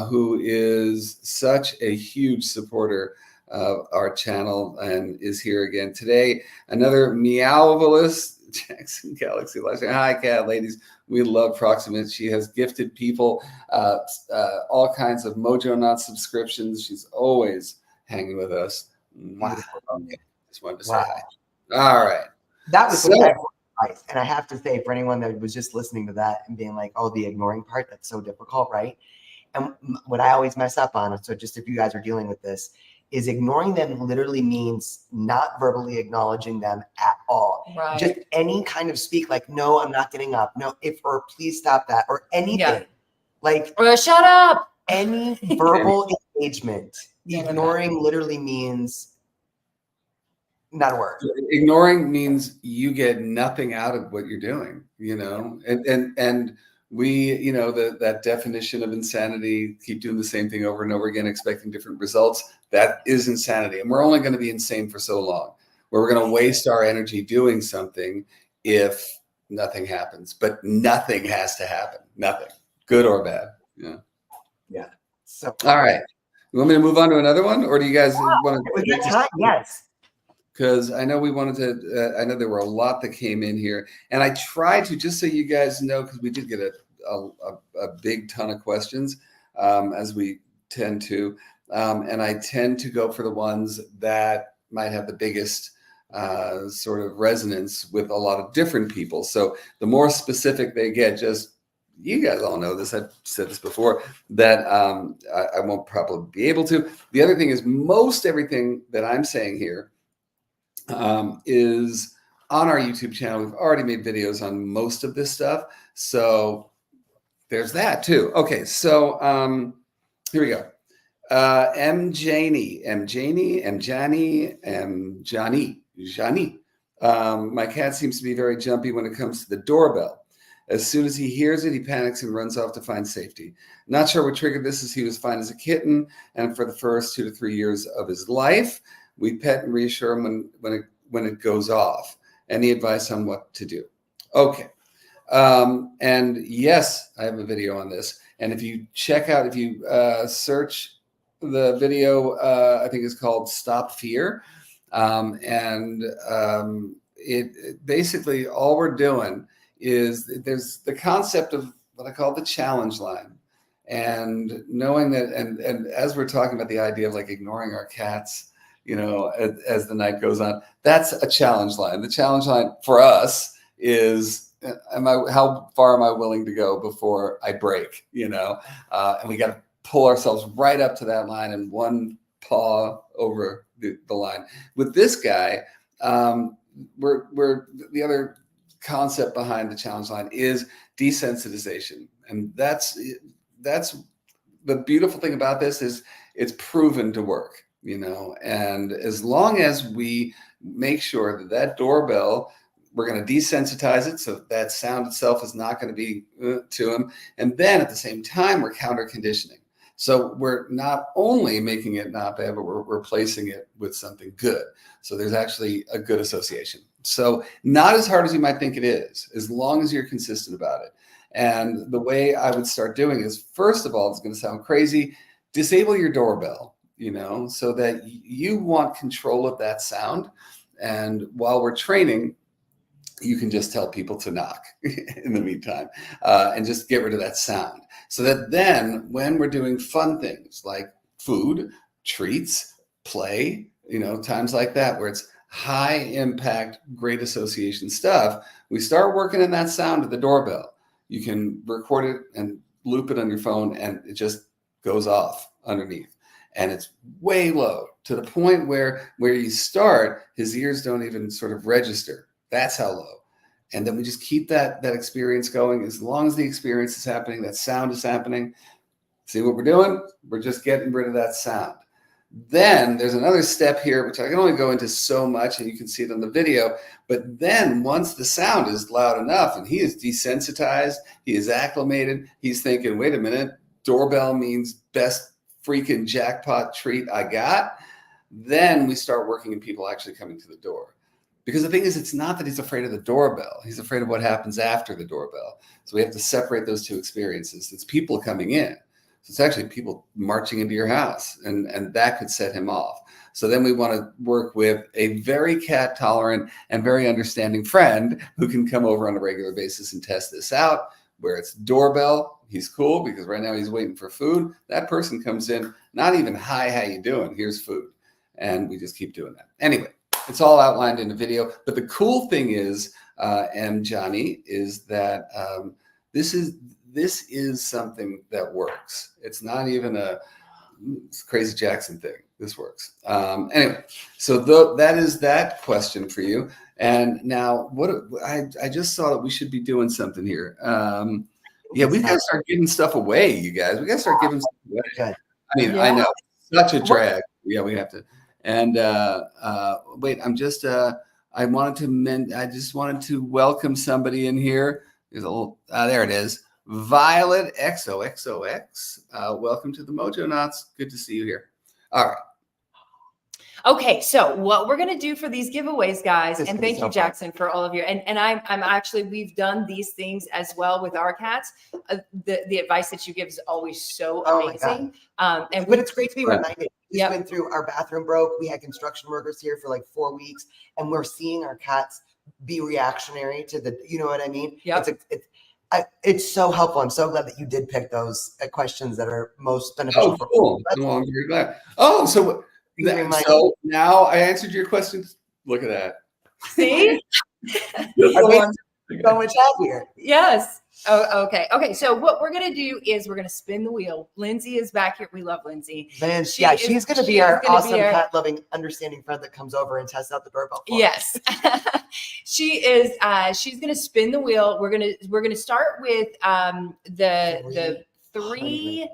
who is such a huge supporter of our channel and is here again today. Another Meowvelous Jackson Galaxy Livestream. Hi, Cat ladies. We love Proxima. She has gifted people all kinds of Mojo Knot subscriptions. She's always hanging with us. Wow. Just wanted to say hi. All right. That was So- some excellent advice. And I have to say, for anyone that was just listening to that and being like, oh, the ignoring part, that's so difficult, right? And what I always mess up on, so just if you guys are dealing with this, is ignoring them literally means not verbally acknowledging them at all. Right. Just any kind of speak like, no, I'm not getting up. No, or please stop that, or anything. Yeah. Like Or shut up. any verbal engagement, Yeah. ignoring literally means not a word. Ignoring means you get nothing out of what you're doing, you know, and we, you know, that definition of insanity, keep doing the same thing over and over again, expecting different results. That is insanity. And we're only going to be insane for so long, where we're going to waste our energy doing something if nothing happens. But nothing has to happen. Nothing, good or bad. Yeah. Yeah. So All right. You want me to move on to another one, or do you guys want with that to? time, yes. Because I know we wanted to, I know there were a lot that came in here, and I tried to, just so you guys know, because we did get a big ton of questions, as we tend to, and I tend to go for the ones that might have the biggest sort of resonance with a lot of different people. So the more specific they get, just, you guys all know this, I've said this before, that I won't probably be able to. The other thing is, most everything that I'm saying here is on our YouTube channel. We've already made videos on most of this stuff. So there's that too. Okay, so here we go. Johnny. My cat seems to be very jumpy when it comes to the doorbell. As soon as he hears it, he panics and runs off to find safety. Not sure what triggered this, as he was fine as a kitten, and for the first 2 to 3 years of his life. We pet and reassure him when it goes off. Any advice on what to do? Okay. And yes, I have a video on this. And if you check out, if you search the video, I think it's called Stop Fear. It basically, all we're doing is, there's the concept of what I call the challenge line. And knowing that, and as we're talking about the idea of like ignoring our cats, you know, as the night goes on, that's a challenge line. The challenge line for us is, how far am I willing to go before I break, you know? And we got to pull ourselves right up to that line and one paw over the line. With this guy, we're the other concept behind the challenge line is desensitization. And that's the beautiful thing about this, is it's proven to work. You know, and as long as we make sure that doorbell, we're going to desensitize it, so that sound itself is not going to be to him. And then at the same time, we're counter conditioning. So we're not only making it not bad, but we're replacing it with something good. So there's actually a good association. So not as hard as you might think it is, as long as you're consistent about it. And the way I would start doing is, first of all, it's going to sound crazy, disable your doorbell. You know, so that you want control of that sound. And while we're training, you can just tell people to knock in the meantime, and just get rid of that sound. So that then when we're doing fun things like food, treats, play, you know, times like that, where it's high impact, great association stuff, we start working in that sound of the doorbell. You can record it and loop it on your phone, and it just goes off underneath. And it's way low, to the point where you start, his ears don't even sort of register. That's how low. And then we just keep that experience going. As long as the experience is happening, that sound is happening. See what we're doing? We're just getting rid of that sound. Then there's another step here, which I can only go into so much, and you can see it on the video. But then once the sound is loud enough and he is desensitized, he is acclimated, he's thinking, wait a minute, doorbell means best freaking jackpot treat I got, then we start working and people actually coming to the door. Because the thing is, it's not that he's afraid of the doorbell. He's afraid of what happens after the doorbell. So we have to separate those two experiences. It's people coming in. So it's actually people marching into your house, and that could set him off. So then we want to work with a very cat tolerant and very understanding friend who can come over on a regular basis and test this out. Where it's doorbell, he's cool because right now he's waiting for food. That person comes in, not even, hi, how you doing? Here's food. And we just keep doing that. Anyway, it's all outlined in the video. But the cool thing is, and Johnny, is that this is something that works. It's not even a crazy Jackson thing. This works. Anyway, so that is that question for you. And now, I just saw that we should be doing something here. Yeah, we got to start giving stuff away, you guys. We got to start giving stuff away. Good. I mean, I know, such a drag. Yeah, we have to. And wait, I just wanted to welcome somebody in here. There's a little, there it is. Violet XOXOX. Welcome to the Mojo Knots. Good to see you here. All right. Okay, so what we're gonna do for these giveaways, guys, and thank you, Jackson, for all of your and I'm actually, we've done these things as well with our cats. The advice that you give is always so amazing. But it's great to be reminded. We just went through, our bathroom broke. We had construction workers here for like 4 weeks, and we're seeing our cats be reactionary to the, you know what I mean? Yep. It's so helpful. I'm so glad that you did pick those questions that are most beneficial. Oh, cool. Well, I'm very glad. Oh, so now I answered your questions. Look at that. See? So much happier. Yes. Oh, okay. Okay. So what we're going to do is we're going to spin the wheel. Lindsay is back here. We love Lindsay. Man, she's going to be our awesome cat loving, understanding friend that comes over and tests out the doorbell for yes. She is. She's going to spin the wheel. We're going to start with the 3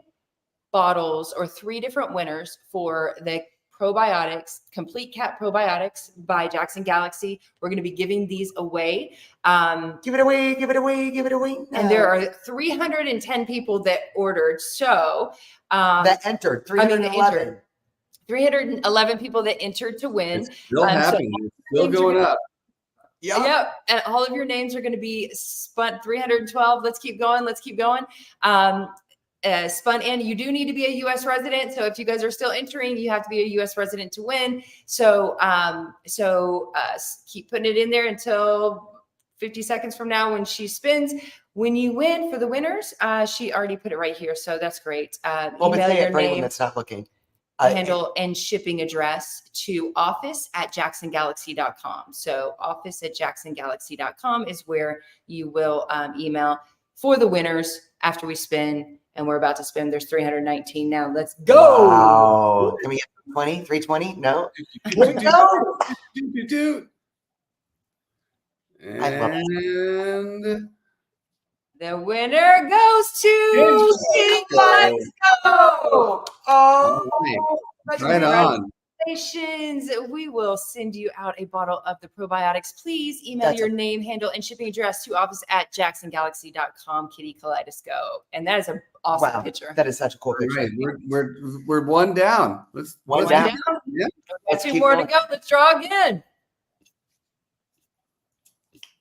bottles or 3 different winners for the probiotics, Complete Cat Probiotics by Jackson Galaxy. We're going to be giving these away. Give it away, give it away, give it away. And there are 310 people that ordered. So that entered 311. 311 people that entered to win. It's still happening. So it's still going up. Yep. And all of your names are going to be spun. 312. Let's keep going. Let's keep going. Spun in. You do need to be a U.S. resident. So if you guys are still entering, you have to be a U.S. resident to win. So keep putting it in there until 50 seconds from now when she spins. When you win for the winners, she already put it right here. So that's great. Email your name that's not looking. Handle and shipping address to office@jacksongalaxy.com. So office@jacksongalaxy.com is where you will email for the winners after we spin. And we're about to spin. There's 319 now. Let's go. Wow. Can we get 20? 320? No. Let's go. And the winner goes to Let's Go. Oh, right on. Congratulations. We will send you out a bottle of the probiotics. Please email your name, handle, and shipping address to office@jacksongalaxy.com, Kitty Kaleidoscope. And that is an awesome picture. That is such a cool picture. Right. We're one down. Let's one down. Yeah. Let's 2 more to go. Let's draw again.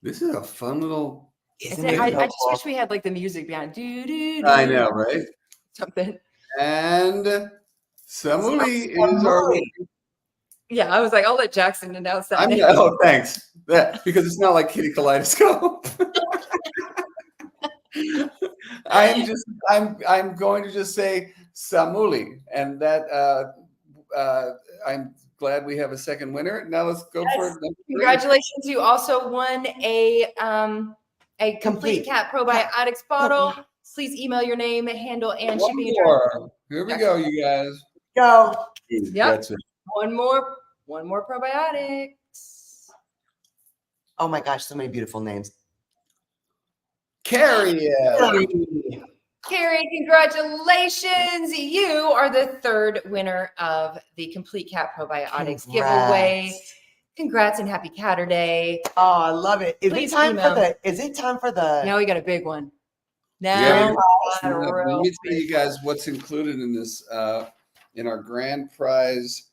This is a fun little. I just wish we had like the music behind. I know, right? Something. And Samuli is our. Yeah, I was like, I'll let Jackson announce that. Oh, thanks. Because it's not like Kitty Kaleidoscope. I'm going to just say Samuli, and that I'm glad we have a second winner. Now let's go for it. Congratulations! You also won a Complete Cat Probiotics bottle. Please email your name, handle, and shipping address. Here we go, you guys. Go. Yep. One more probiotics. Oh my gosh, so many beautiful names. Carrie, congratulations. You are the 3rd winner of the Complete Cat Probiotics giveaway. Congrats and happy Caturday. Oh, I love it. Is it time for the Now we got a big one. Now let me tell you guys what's included in this in our grand prize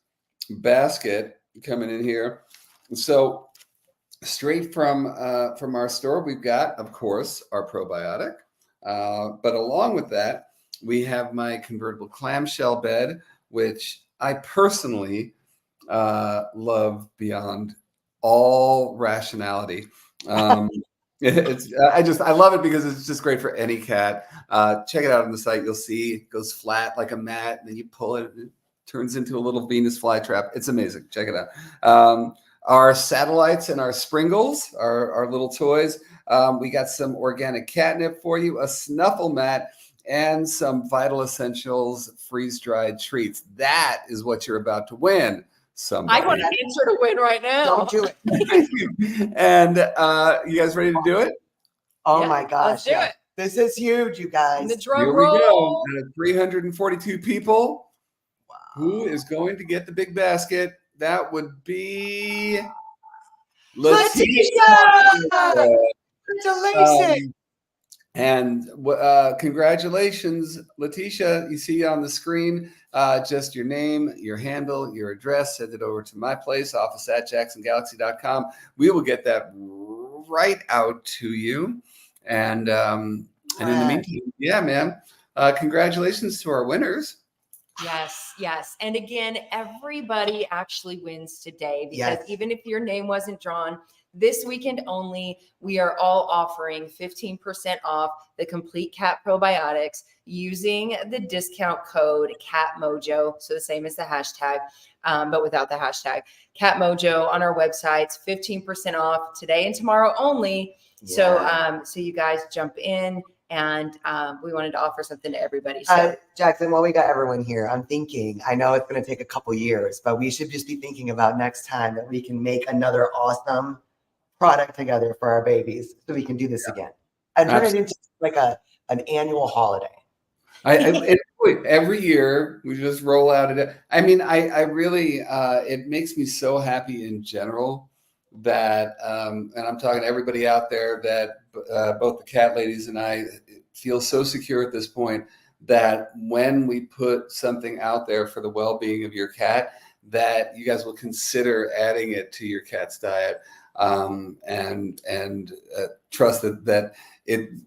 basket coming in here. So straight from our store, we've got, of course, our probiotic. But along with that, we have my convertible clamshell bed, which I personally love beyond all rationality. I love it because it's just great for any cat. Check it out on the site. You'll see it goes flat like a mat, and then you pull it, and it turns into a little Venus flytrap. It's amazing. Check it out. Our satellites and our sprinkles, our little toys. We got some organic catnip for you, a snuffle mat, and some Vital Essentials freeze-dried treats. That is what you're about to win. Somebody. I want an answer to win right now. Don't do it. And you guys ready to do it? Oh Yeah, my gosh. let's do it. This is huge, you guys. And the drum Here we roll. go. Out of 342 people, who is going to get the big basket? That would be Letitia! Congratulations. And congratulations, Letitia. You see on the screen just your name, your handle, your address. Send it over to my place, office@jacksongalaxy.com. We will get that right out to you. And in the meantime, yeah, man, congratulations to our winners. Yes, yes. And again, everybody actually wins today because even if your name wasn't drawn, this weekend only, we are all offering 15% off the Complete Cat Probiotics using the discount code CatMojo. So the same as the hashtag, but without the hashtag CatMojo on our websites, 15% off today and tomorrow only. Yeah. So you guys jump in. And we wanted to offer something to everybody. So Jackson, while we got everyone here, I'm thinking, I know it's going to take a couple years, but we should just be thinking about next time that we can make another awesome product together for our babies so we can do this again. And turn it into like an annual holiday. Every year we just roll out it. I mean, I really, it makes me so happy in general that, and I'm talking to everybody out there, that both the cat ladies and I feel so secure at this point that when we put something out there for the well-being of your cat, that you guys will consider adding it to your cat's diet, and trust that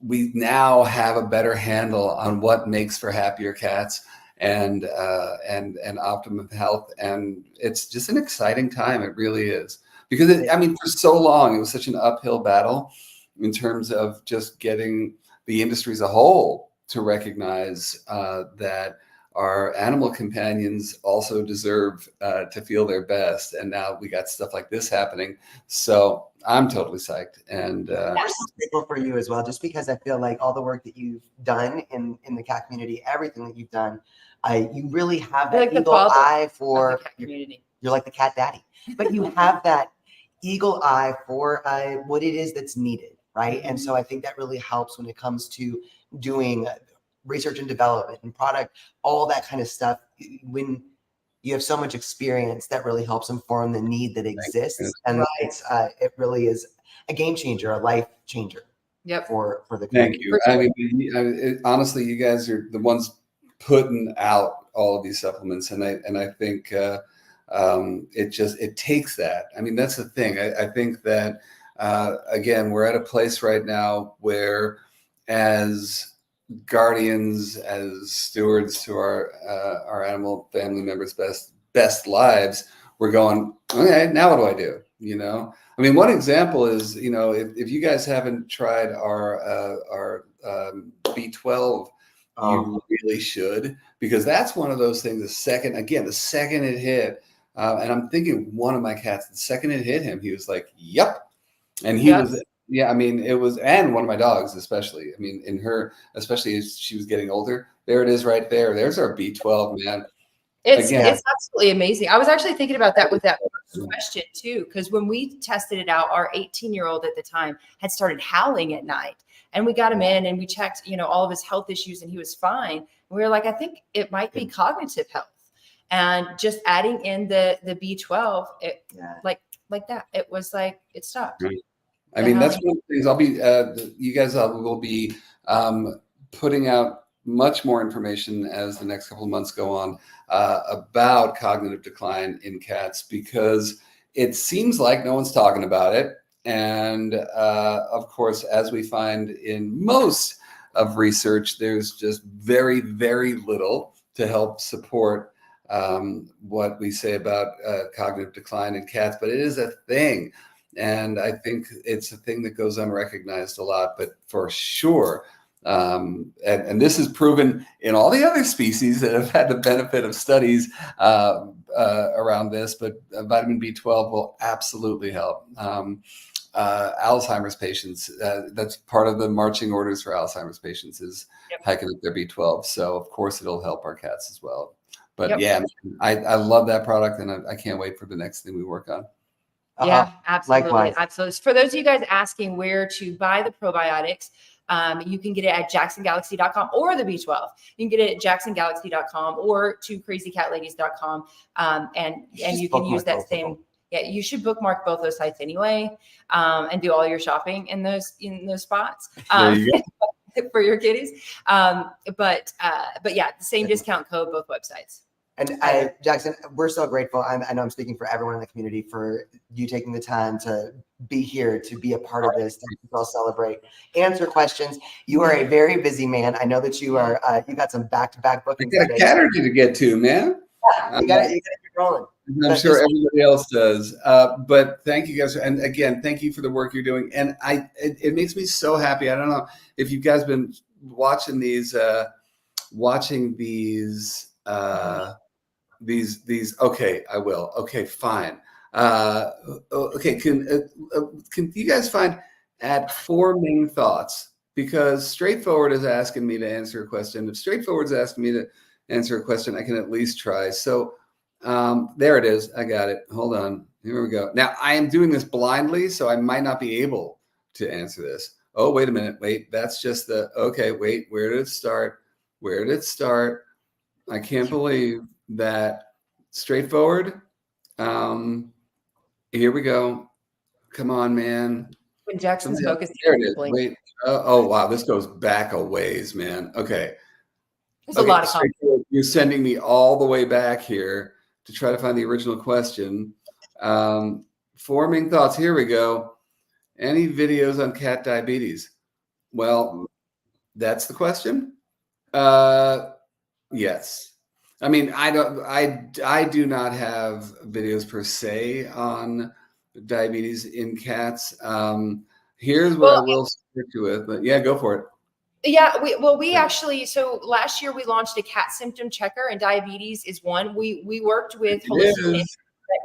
we now have a better handle on what makes for happier cats and optimum health. And it's just an exciting time. It really is. Because, I mean, for so long, it was such an uphill battle in terms of just getting the industry as a whole to recognize that our animal companions also deserve to feel their best. And now we got stuff like this happening. So I'm totally psyched. And we're so grateful for you as well, just because I feel like all the work that you've done in the cat community, everything that you've done, you really have that eagle eye for the cat community. You're like the cat daddy, but you have that eagle eye for what it is that's needed, right? And so I think that really helps when it comes to doing research and development and product, all that kind of stuff. When you have so much experience, that really helps inform the need that exists, and it really is a game changer, a life changer. Yep. For the community. Thank you. I mean, honestly, you guys are the ones putting out all of these supplements, and I think. It takes that. I mean, that's the thing. I think that, again, we're at a place right now where, as guardians, as stewards to our animal family members' best lives, we're going, okay, now what do I do? You know, I mean, one example is, you know, if you guys haven't tried our B12, you really should, because that's one of those things. The second it hit. And I'm thinking one of my cats, the second it hit him, he was like, yep. And he was, I mean, it was, and one of my dogs, especially, I mean, in her, especially as she was getting older, there it is right there. There's our B12, man. It's absolutely amazing. I was actually thinking about that with that question too, because when we tested it out, our 18-year-old at the time had started howling at night, and we got him in and we checked, you know, all of his health issues, and he was fine. And we were like, I think it might be cognitive health. And just adding in the B12, like that, it was like it stopped. I mean, that's one of the things I'll be. You guys will be putting out much more information as the next couple of months go on about cognitive decline in cats, because it seems like no one's talking about it. And of course, as we find in most of research, there's just very, very little to help support what we say about cognitive decline in cats, but it is a thing. And I think it's a thing that goes unrecognized a lot, but for sure. And this is proven in all the other species that have had the benefit of studies around this, but vitamin B12 will absolutely help. Alzheimer's patients, that's part of the marching orders for Alzheimer's patients is hiking up their B12. So of course it'll help our cats as well. But yeah, I love that product, and I can't wait for the next thing we work on. Yeah, absolutely. Likewise. Absolutely. For those of you guys asking where to buy the probiotics, you can get it at jacksongalaxy.com or the B12. You can get it at jacksongalaxy.com or to crazycatladies.com. And you can use that same. Yeah, you should bookmark both those sites anyway, and do all your shopping in those spots for your kitties. But yeah, the same discount code, both websites. And Jackson, we're so grateful. I know I'm speaking for everyone in the community for you taking the time to be here, to be a part of this, to all celebrate, answer questions. You are a very busy man. I know that you are. You got some back-to-back bookings. I got a Caturday to get to, man. Yeah, you got to get rolling. I'm sure everybody else does. But thank you guys, and again, thank you for the work you're doing. And it makes me so happy. I don't know if you guys been watching these. Okay, I will. Okay, fine. Okay, can you guys find at 4 main thoughts? Because Straightforward is asking me to answer a question. If Straightforward is asking me to answer a question, I can at least try. So there it is. I got it. Hold on. Here we go. Now I am doing this blindly, so I might not be able to answer this. Oh, wait a minute. Wait, that's just okay, wait, where did it start? Where did it start? I can't believe that. Straightforward. Here we go. Come on, man. When Jackson's focused. There it is. Wait. Oh, wow. This goes back a ways, man. Okay. There's a lot of comments. You're sending me all the way back here to try to find the original question. 4 main thoughts. Here we go. Any videos on cat diabetes? Well, that's the question. Yes. I mean, I do not have videos per se on diabetes in cats. Here's what I will stick to with, but yeah, go for it. Yeah, we actually, so last year we launched a cat symptom checker, and diabetes is one. We worked with holistic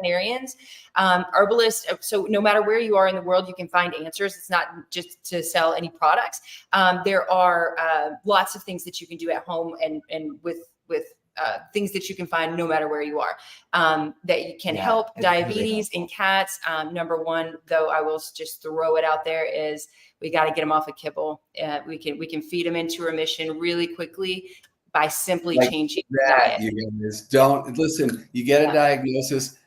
veterinarians, herbalists. So no matter where you are in the world, you can find answers. It's not just to sell any products. There are lots of things that you can do at home and with things that you can find no matter where you are, that can help diabetes in cats. Number one, though, I will just throw it out there, is we got to get them off of kibble. We can feed them into remission really quickly by simply changing diet. You guys don't listen. You get a diagnosis,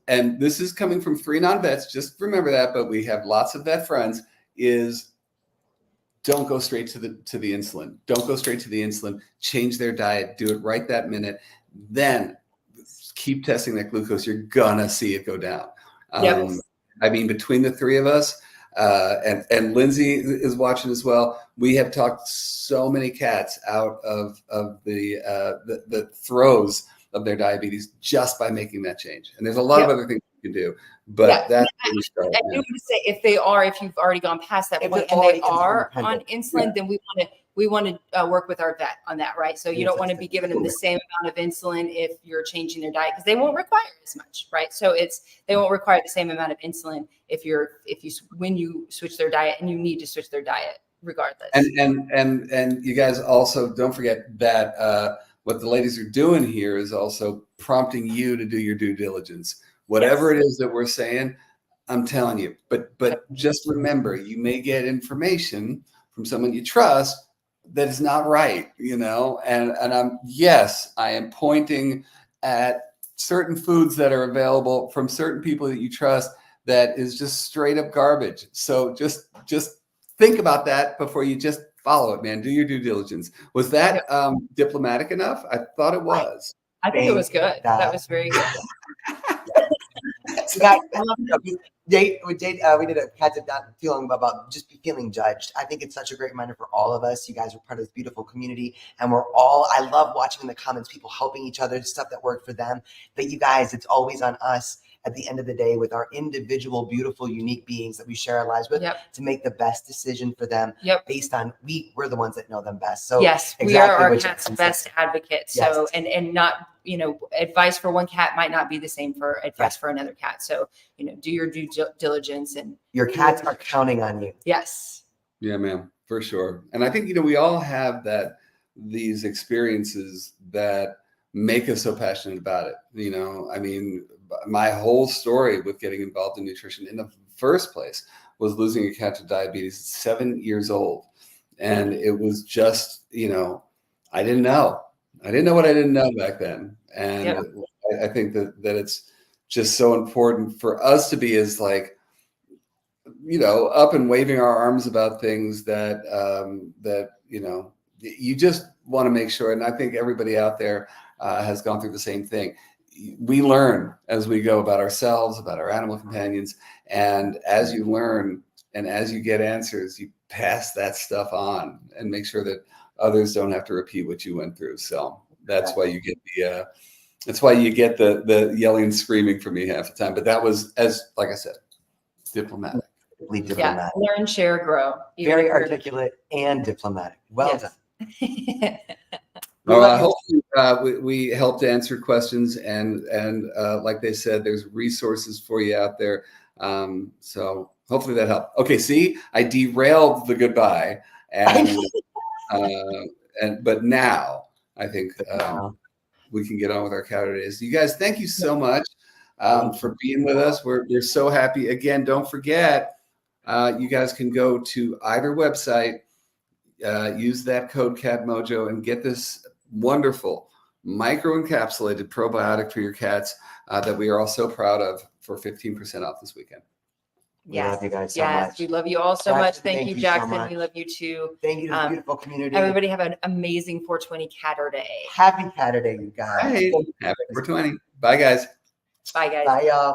and this is coming from 3 non-vets. Just remember that. But we have lots of vet friends. Don't go straight to the insulin. Don't go straight to the insulin. Change their diet. Do it right that minute. Then keep testing that glucose. You're gonna see it go down. I mean, between the 3 of us, and Lindsay is watching as well. We have talked so many cats out of the throes of their diabetes just by making that change. And there's a lot of other things you can do. But that's where we start. I do want to say, if you've already gone past that point and they are on insulin, then we want to work with our vet on that, right? So you don't want to be giving them the same amount of insulin if you're changing their diet, because they won't require as much, right? So they won't require the same amount of insulin when you switch their diet, and you need to switch their diet regardless. And you guys also don't forget that what the ladies are doing here is also prompting you to do your due diligence. Whatever it is that we're saying, I'm telling you. But just remember, you may get information from someone you trust that is not right, And I am pointing at certain foods that are available from certain people that you trust that is just straight up garbage. So just think about that before you just follow it, man. Do your due diligence. Was that diplomatic enough? I thought it was. I think it was good. That was very good. So guys, we did a Cats not too long about just feeling judged. I think it's such a great reminder for all of us. You guys are part of this beautiful community, and I love watching in the comments people helping each other, stuff that worked for them. But you guys, it's always on us at the end of the day with our individual, beautiful, unique beings that we share our lives with to make the best decision for them based on we're the ones that know them best. So yes, we are our cat's best advocates. So and not, advice for one cat might not be the same for advice for another cat. So, do your due diligence, and your cats are counting on you. Yes. Yeah, ma'am, for sure. And I think, we all have these experiences that make us so passionate about it. I mean, my whole story with getting involved in nutrition in the first place was losing a cat to diabetes at 7 years old. And it was just, I didn't know what I didn't know back then. And I think that it's just so important for us to be as up and waving our arms about things that you just want to make sure. And I think everybody out there has gone through the same thing. We learn as we go about ourselves, about our animal companions. And as you learn and as you get answers, you pass that stuff on and make sure that others don't have to repeat what you went through. So that's why you get the yelling and screaming from me half the time. But that was, like I said, diplomatic. Diplomatic. Learn, share, grow. Very articulate and diplomatic. Well done. Hopefully we helped answer questions, and like they said, there's resources for you out there. So hopefully that helped. Okay, see, I derailed the goodbye, but now I think we can get on with our Caturdays. You guys, thank you so much for being with us. We're so happy. Again, don't forget, you guys can go to either website, use that code CatMojo, and get this wonderful micro-encapsulated probiotic for your cats that we are all so proud of for 15% off this weekend. We love you guys so much. We love you all so much. Thank you, Jackson. So we love you too. Thank you to the beautiful community. Everybody have an amazing 420 Caturday. Happy Caturday, you guys. Happy 420. Bye, guys. Bye, guys. Bye, y'all.